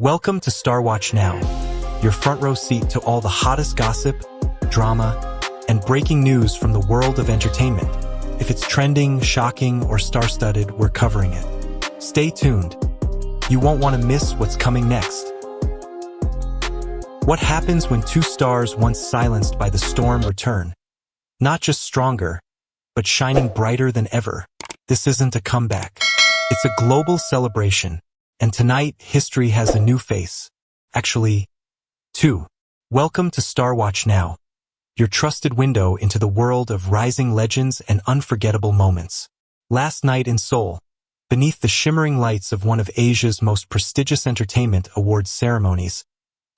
Welcome to Star Watch Now, your front row seat to all the hottest gossip, drama, and breaking news from the world of entertainment. If it's trending, shocking, or star-studded, we're covering it. Stay tuned. You won't want to miss what's coming next. What happens when two stars once silenced by the storm return? Not just stronger, but shining brighter than ever. This isn't a comeback. It's a global celebration. And tonight, history has a new face. Actually, two. Welcome to Star Watch Now, your trusted window into the world of rising legends and unforgettable moments. Last night in Seoul, beneath the shimmering lights of one of Asia's most prestigious entertainment awards ceremonies,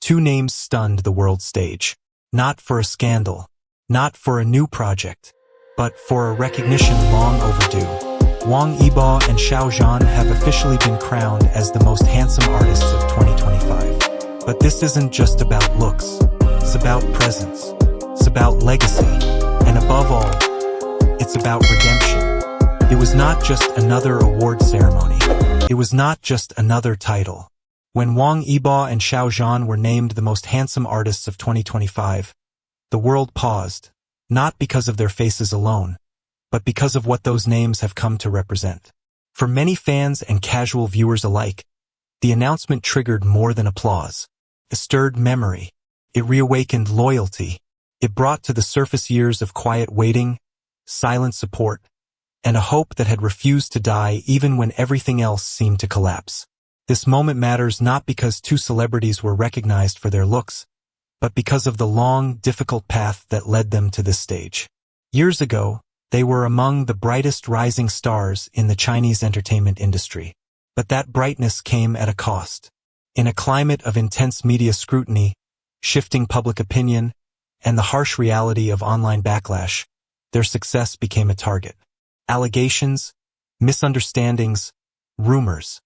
two names stunned the world stage. Not for a scandal, not for a new project, but for a recognition long overdue. Wang Yibo and Xiao Zhan have officially been crowned as the most handsome artists of 2025. But this isn't just about looks. It's about presence. It's about legacy. And above all, it's about redemption. It was not just another award ceremony. It was not just another title. When Wang Yibo and Xiao Zhan were named the most handsome artists of 2025, the world paused, not because of their faces alone, but because of what those names have come to represent. For many fans and casual viewers alike, the announcement triggered more than applause. It stirred memory. It reawakened loyalty. It brought to the surface years of quiet waiting, silent support, and a hope that had refused to die even when everything else seemed to collapse. This moment matters not because two celebrities were recognized for their looks, but because of the long, difficult path that led them to this stage. Years ago, they were among the brightest rising stars in the Chinese entertainment industry. But that brightness came at a cost. In a climate of intense media scrutiny, shifting public opinion, and the harsh reality of online backlash, their success became a target. Allegations, misunderstandings, rumors,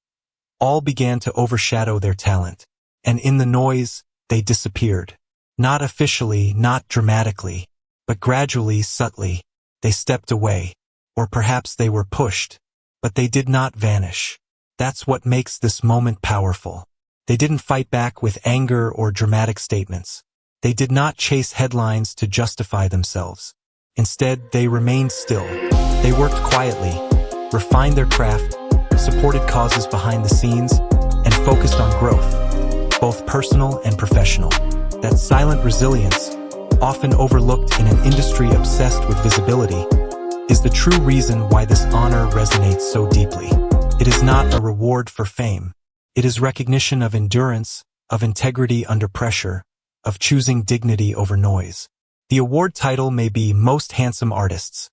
all began to overshadow their talent. And in the noise, they disappeared. Not officially, not dramatically, but gradually, subtly. They stepped away, or perhaps they were pushed, but they did not vanish. That's what makes this moment powerful. They didn't fight back with anger or dramatic statements. They did not chase headlines to justify themselves. Instead, they remained still. They worked quietly, refined their craft, supported causes behind the scenes, and focused on growth, both personal and professional. That silent resilience, often overlooked in an industry obsessed with visibility, is the true reason why this honor resonates so deeply. It is not a reward for fame. It is recognition of endurance, of integrity under pressure, of choosing dignity over noise. The award title may be Most Handsome Artists,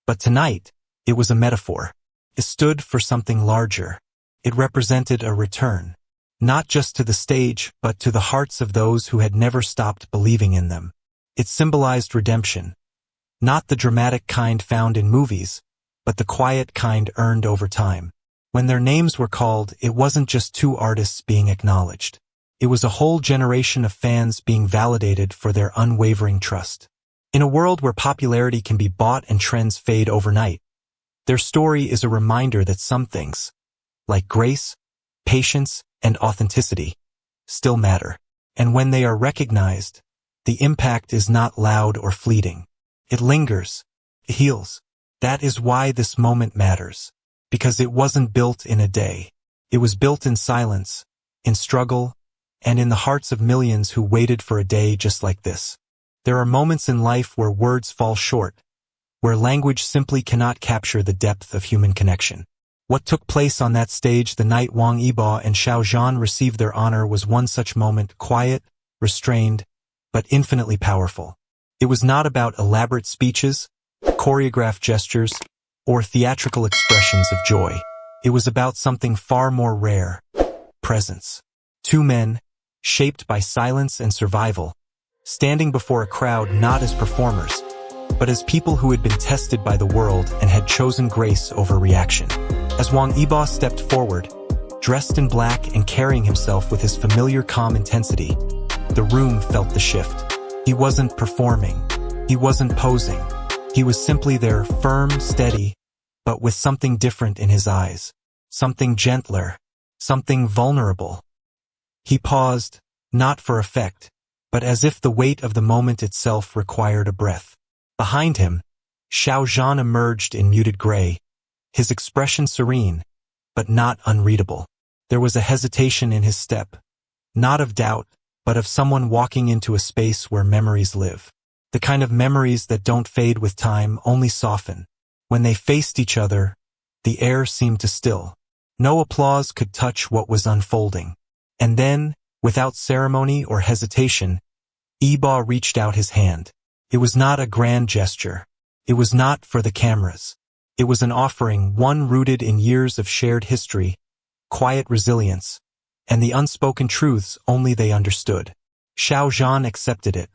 but tonight, it was a metaphor. It stood for something larger. It represented a return, not just to the stage, but to the hearts of those who had never stopped believing in them. It symbolized redemption, not the dramatic kind found in movies, but the quiet kind earned over time. When their names were called, it wasn't just two artists being acknowledged. It was a whole generation of fans being validated for their unwavering trust. In a world where popularity can be bought and trends fade overnight, their story is a reminder that some things, like grace, patience, and authenticity, still matter. And when they are recognized, the impact is not loud or fleeting. It lingers. It heals. That is why this moment matters. Because it wasn't built in a day. It was built in silence, in struggle, and in the hearts of millions who waited for a day just like this. There are moments in life where words fall short, where language simply cannot capture the depth of human connection. What took place on that stage the night Wang Yibo and Xiao Zhan received their honor was one such moment, quiet, restrained, but infinitely powerful. It was not about elaborate speeches, choreographed gestures, or theatrical expressions of joy. It was about something far more rare: presence. Two men, shaped by silence and survival, standing before a crowd not as performers, but as people who had been tested by the world and had chosen grace over reaction. As Wang Yibo stepped forward, dressed in black and carrying himself with his familiar calm intensity, the room felt the shift. He wasn't performing. He wasn't posing. He was simply there, firm, steady, but with something different in his eyes. Something gentler. Something vulnerable. He paused, not for effect, but as if the weight of the moment itself required a breath. Behind him, Xiao Zhan emerged in muted gray, his expression serene, but not unreadable. There was a hesitation in his step, not of doubt, but of someone walking into a space where memories live. The kind of memories that don't fade with time, only soften. When they faced each other, the air seemed to still. No applause could touch what was unfolding. And then, without ceremony or hesitation, Yibo reached out his hand. It was not a grand gesture. It was not for the cameras. It was an offering, one rooted in years of shared history, quiet resilience, and the unspoken truths only they understood. Xiao Zhan accepted it.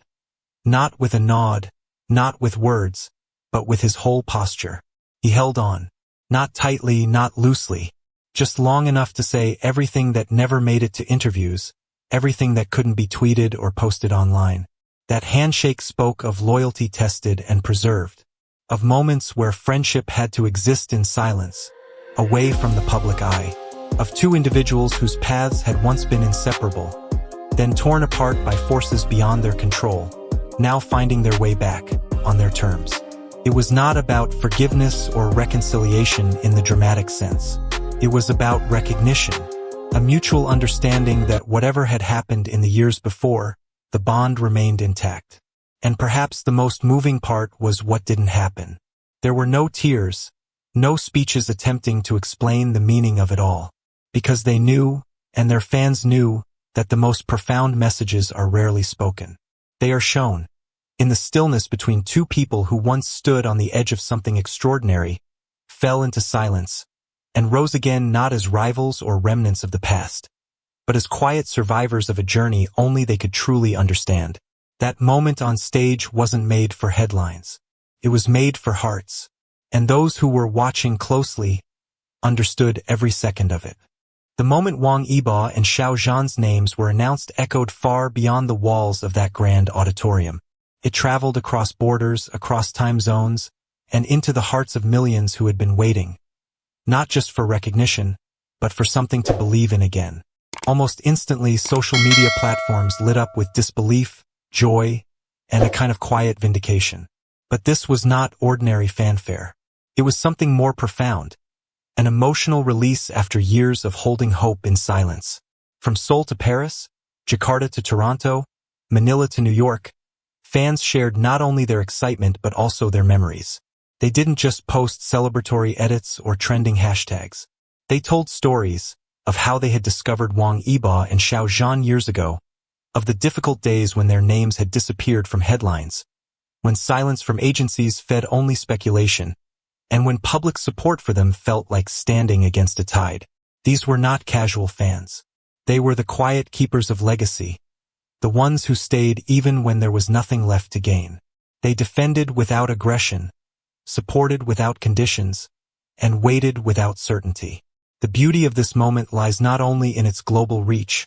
Not with a nod, not with words, but with his whole posture. He held on. Not tightly, not loosely. Just long enough to say everything that never made it to interviews, everything that couldn't be tweeted or posted online. That handshake spoke of loyalty tested and preserved, of moments where friendship had to exist in silence, away from the public eye, of two individuals whose paths had once been inseparable, then torn apart by forces beyond their control, now finding their way back, on their terms. It was not about forgiveness or reconciliation in the dramatic sense. It was about recognition, a mutual understanding that whatever had happened in the years before, the bond remained intact. And perhaps the most moving part was what didn't happen. There were no tears, no speeches attempting to explain the meaning of it all, because they knew, and their fans knew, that the most profound messages are rarely spoken. They are shown in the stillness between two people who once stood on the edge of something extraordinary, fell into silence, and rose again not as rivals or remnants of the past, but as quiet survivors of a journey only they could truly understand. That moment on stage wasn't made for headlines. It was made for hearts, and those who were watching closely understood every second of it. The moment Wang Yibo and Xiao Zhan's names were announced echoed far beyond the walls of that grand auditorium. It traveled across borders, across time zones, and into the hearts of millions who had been waiting, not just for recognition, but for something to believe in again. Almost instantly, social media platforms lit up with disbelief, joy, and a kind of quiet vindication. But this was not ordinary fanfare. It was something more profound, an emotional release after years of holding hope in silence. From Seoul to Paris, Jakarta to Toronto, Manila to New York, fans shared not only their excitement but also their memories. They didn't just post celebratory edits or trending hashtags. They told stories of how they had discovered Wang Yibo and Xiao Zhan years ago, of the difficult days when their names had disappeared from headlines, when silence from agencies fed only speculation, and when public support for them felt like standing against a tide. These were not casual fans. They were the quiet keepers of legacy, the ones who stayed even when there was nothing left to gain. They defended without aggression, supported without conditions, and waited without certainty. The beauty of this moment lies not only in its global reach,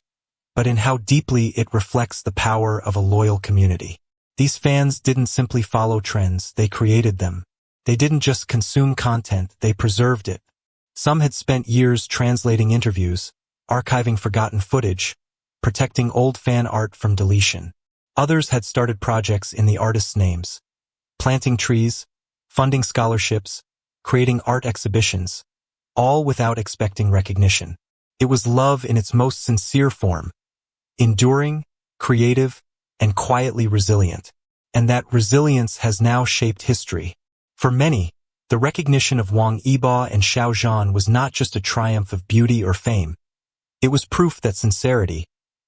but in how deeply it reflects the power of a loyal community. These fans didn't simply follow trends, they created them. They didn't just consume content, they preserved it. Some had spent years translating interviews, archiving forgotten footage, protecting old fan art from deletion. Others had started projects in the artists' names, planting trees, funding scholarships, creating art exhibitions, all without expecting recognition. It was love in its most sincere form, enduring, creative, and quietly resilient. And that resilience has now shaped history. For many, the recognition of Wang Yibo and Xiao Zhan was not just a triumph of beauty or fame. It was proof that sincerity,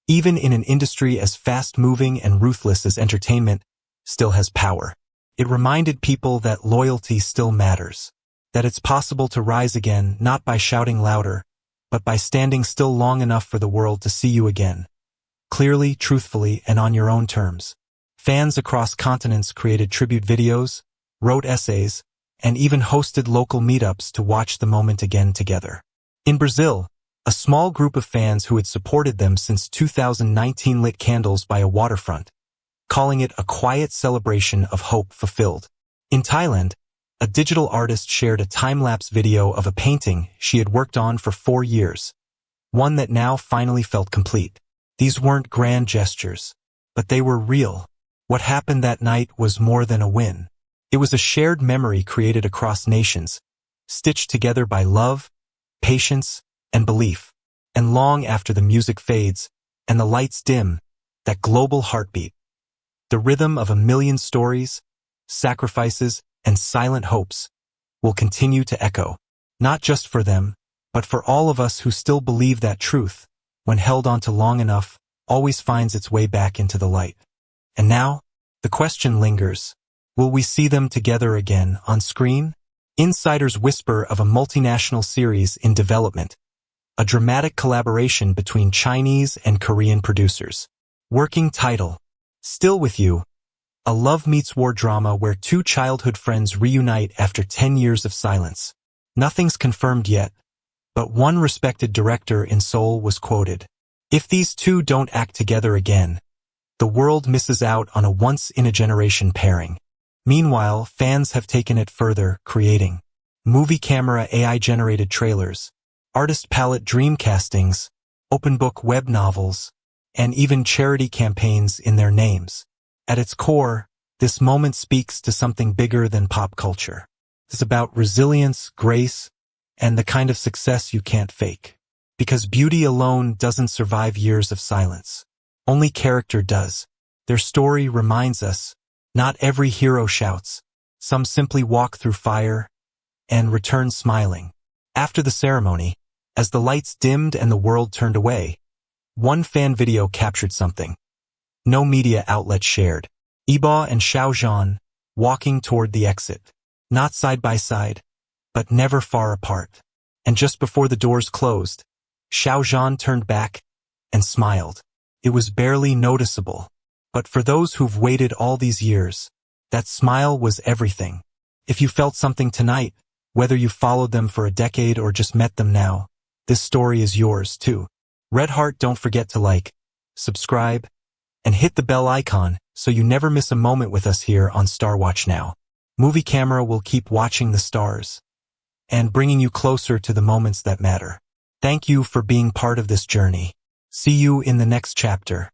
even in an industry as fast-moving and ruthless as entertainment, still has power. It reminded people that loyalty still matters, that it's possible to rise again not by shouting louder, but by standing still long enough for the world to see you again, clearly, truthfully, and on your own terms. Fans across continents created tribute videos, wrote essays, and even hosted local meetups to watch the moment again together. In Brazil, a small group of fans who had supported them since 2019 lit candles by a waterfront, calling it a quiet celebration of hope fulfilled. In Thailand, a digital artist shared a time-lapse video of a painting she had worked on for 4 years, one that now finally felt complete. These weren't grand gestures, but they were real. What happened that night was more than a win. It was a shared memory created across nations, stitched together by love, patience, and belief. And long after the music fades and the lights dim, that global heartbeat, the rhythm of a million stories, sacrifices, and silent hopes, will continue to echo, not just for them, but for all of us who still believe that truth, when held onto long enough, always finds its way back into the light. And now, the question lingers. Will we see them together again on screen? Insiders whisper of a multinational series in development, a dramatic collaboration between Chinese and Korean producers. Working title: Still With You, a love meets war drama where two childhood friends reunite after 10 years of silence. Nothing's confirmed yet, but one respected director in Seoul was quoted. If these two don't act together again, the world misses out on a once-in-a-generation pairing. Meanwhile, fans have taken it further, creating movie camera AI-generated trailers, artist palette dream castings, open book web novels, and even charity campaigns in their names. At its core, this moment speaks to something bigger than pop culture. It's about resilience, grace, and the kind of success you can't fake. Because beauty alone doesn't survive years of silence. Only character does. Their story reminds us, not every hero shouts. Some simply walk through fire and return smiling. After the ceremony, as the lights dimmed and the world turned away, one fan video captured something no media outlet shared. Yibo and Xiao Zhan, walking toward the exit. Not side by side, but never far apart. And just before the doors closed, Xiao Zhan turned back and smiled. It was barely noticeable. But for those who've waited all these years, that smile was everything. If you felt something tonight, whether you followed them for a decade or just met them now, this story is yours too. Red Heart, don't forget to like, subscribe, and hit the bell icon so you never miss a moment with us here on Star Watch Now. Movie Camera will keep watching the stars and bringing you closer to the moments that matter. Thank you for being part of this journey. See you in the next chapter.